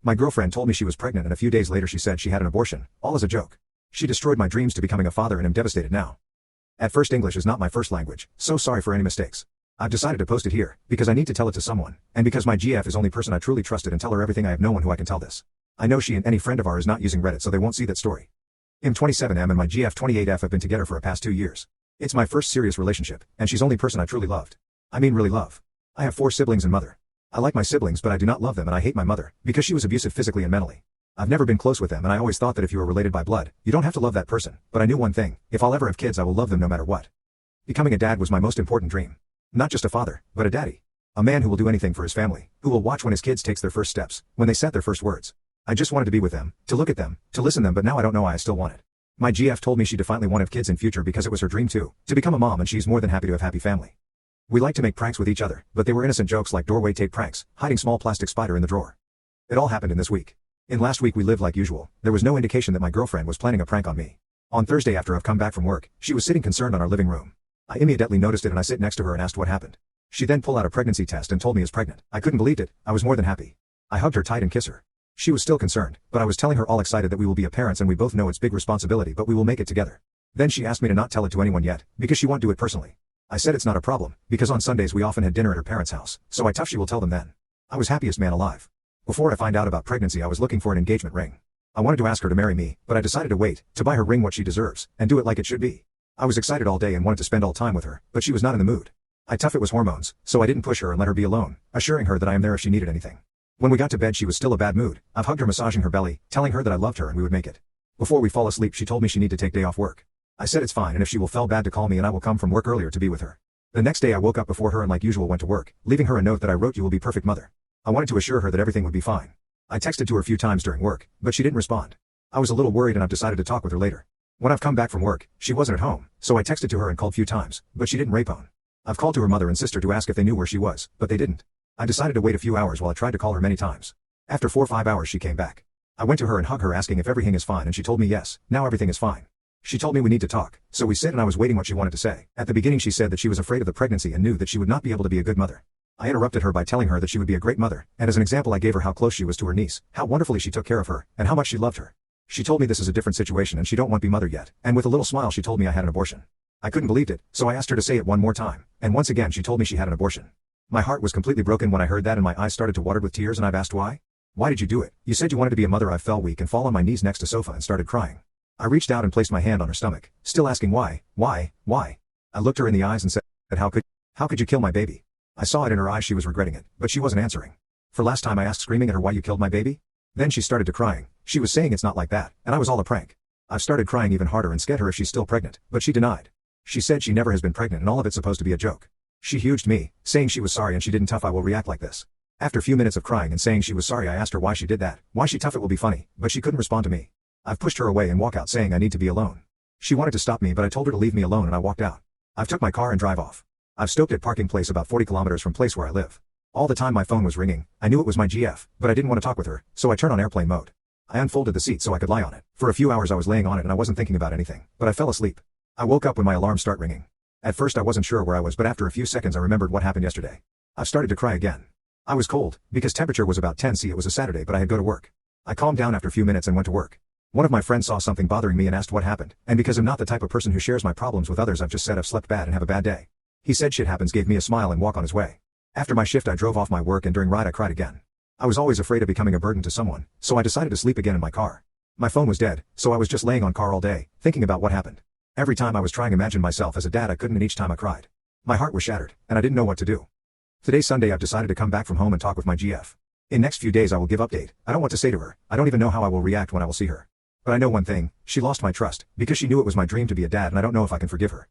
My girlfriend told me she was pregnant and a few days later she said she had an abortion, all as a joke. She destroyed my dreams to becoming a father and am devastated now. At first, English is not my first language, so sorry for any mistakes. I've decided to post it here, because I need to tell it to someone, and because my GF is only person I truly trusted and tell her everything. I have no one who I can tell this. I know she and any friend of ours is not using Reddit, so they won't see that story. I'm 27M and my GF 28F have been together for the past 2 years. It's my first serious relationship, and she's only person I truly loved. I mean really love. I have 4 siblings and mother. I like my siblings but I do not love them and I hate my mother, because she was abusive physically and mentally. I've never been close with them and I always thought that if you were related by blood, you don't have to love that person, but I knew one thing, if I'll ever have kids I will love them no matter what. Becoming a dad was my most important dream. Not just a father, but a daddy. A man who will do anything for his family, who will watch when his kids takes their first steps, when they set their first words. I just wanted to be with them, to look at them, to listen to them, but now I don't know why I still want it. My GF told me she definitely wanted kids in future because it was her dream too, to become a mom, and she's more than happy to have happy family. We like to make pranks with each other, but they were innocent jokes like doorway tape pranks, hiding small plastic spider in the drawer. It all happened in this week. In last week we lived like usual. There was no indication that my girlfriend was planning a prank on me. On Thursday after I've come back from work, she was sitting concerned on our living room. I immediately noticed it and I sit next to her and asked what happened. She then pulled out a pregnancy test and told me I was pregnant. I couldn't believe it. I was more than happy. I hugged her tight and kissed her. She was still concerned, but I was telling her all excited that we will be parents and we both know it's big responsibility but we will make it together. Then she asked me to not tell it to anyone yet, because she won't do it personally. I said it's not a problem, because on Sundays we often had dinner at her parents' house, so I tough she will tell them then. I was happiest man alive. Before I find out about pregnancy I was looking for an engagement ring. I wanted to ask her to marry me, but I decided to wait, to buy her ring what she deserves, and do it like it should be. I was excited all day and wanted to spend all time with her, but she was not in the mood. I tough it was hormones, so I didn't push her and let her be alone, assuring her that I am there if she needed anything. When we got to bed she was still a bad mood. I've hugged her massaging her belly, telling her that I loved her and we would make it. Before we fall asleep she told me she need to take day off work. I said it's fine and if she will feel bad to call me and I will come from work earlier to be with her. The next day I woke up before her and like usual went to work, leaving her a note that I wrote you will be perfect mother. I wanted to assure her that everything would be fine. I texted to her a few times during work, but she didn't respond. I was a little worried and I've decided to talk with her later. When I've come back from work, she wasn't at home, so I texted to her and called few times, but she didn't respond. I've called to her mother and sister to ask if they knew where she was, but they didn't. I decided to wait a few hours while I tried to call her many times. After 4 or 5 hours she came back. I went to her and hugged her asking if everything is fine and she told me yes, now everything is fine. She told me we need to talk, so we sit and I was waiting what she wanted to say. At the beginning she said that she was afraid of the pregnancy and knew that she would not be able to be a good mother. I interrupted her by telling her that she would be a great mother, and as an example I gave her how close she was to her niece, how wonderfully she took care of her, and how much she loved her. She told me this is a different situation and she don't want to be mother yet, and with a little smile she told me I had an abortion. I couldn't believe it, so I asked her to say it one more time, and once again she told me she had an abortion. My heart was completely broken when I heard that and my eyes started to water with tears and I've asked why? Why did you do it? You said you wanted to be a mother. I fell weak and fall on my knees next to sofa and started crying. I reached out and placed my hand on her stomach, still asking why? I looked her in the eyes and said, how could you kill my baby? I saw it in her eyes she was regretting it, but she wasn't answering. For last time I asked screaming at her why you killed my baby? Then she started to crying. She was saying it's not like that, and I was all a prank. I've started crying even harder and scared her if she's still pregnant, but she denied. She said she never has been pregnant and all of it's supposed to be a joke. She hugged me, saying she was sorry and she didn't tough I will react like this. After a few minutes of crying and saying she was sorry I asked her why she did that, why she tough it will be funny, but she couldn't respond to me. I've pushed her away and walk out saying I need to be alone. She wanted to stop me but I told her to leave me alone and I walked out. I've took my car and drive off. I've stopped at parking place about 40 kilometers from place where I live. All the time my phone was ringing. I knew it was my GF, but I didn't want to talk with her, so I turned on airplane mode. I unfolded the seat so I could lie on it. For a few hours I was laying on it and I wasn't thinking about anything, but I fell asleep. I woke up when my alarm started ringing. At first I wasn't sure where I was but after a few seconds I remembered what happened yesterday. I've started to cry again. I was cold, because temperature was about 10 C. It was a Saturday but I had to go to work. I calmed down after a few minutes and went to work. One of my friends saw something bothering me and asked what happened, and because I'm not the type of person who shares my problems with others I've just said I've slept bad and have a bad day. He said shit happens, gave me a smile and walk on his way. After my shift I drove off my work and during ride I cried again. I was always afraid of becoming a burden to someone, so I decided to sleep again in my car. My phone was dead, so I was just laying on car all day, thinking about what happened. Every time I was trying to imagine myself as a dad I couldn't and each time I cried. My heart was shattered, and I didn't know what to do. Today's Sunday I've decided to come back from home and talk with my GF. In next few days I will give update. I don't want to say to her, I don't even know how I will react when I will see her. But I know one thing, she lost my trust, because she knew it was my dream to be a dad and I don't know if I can forgive her.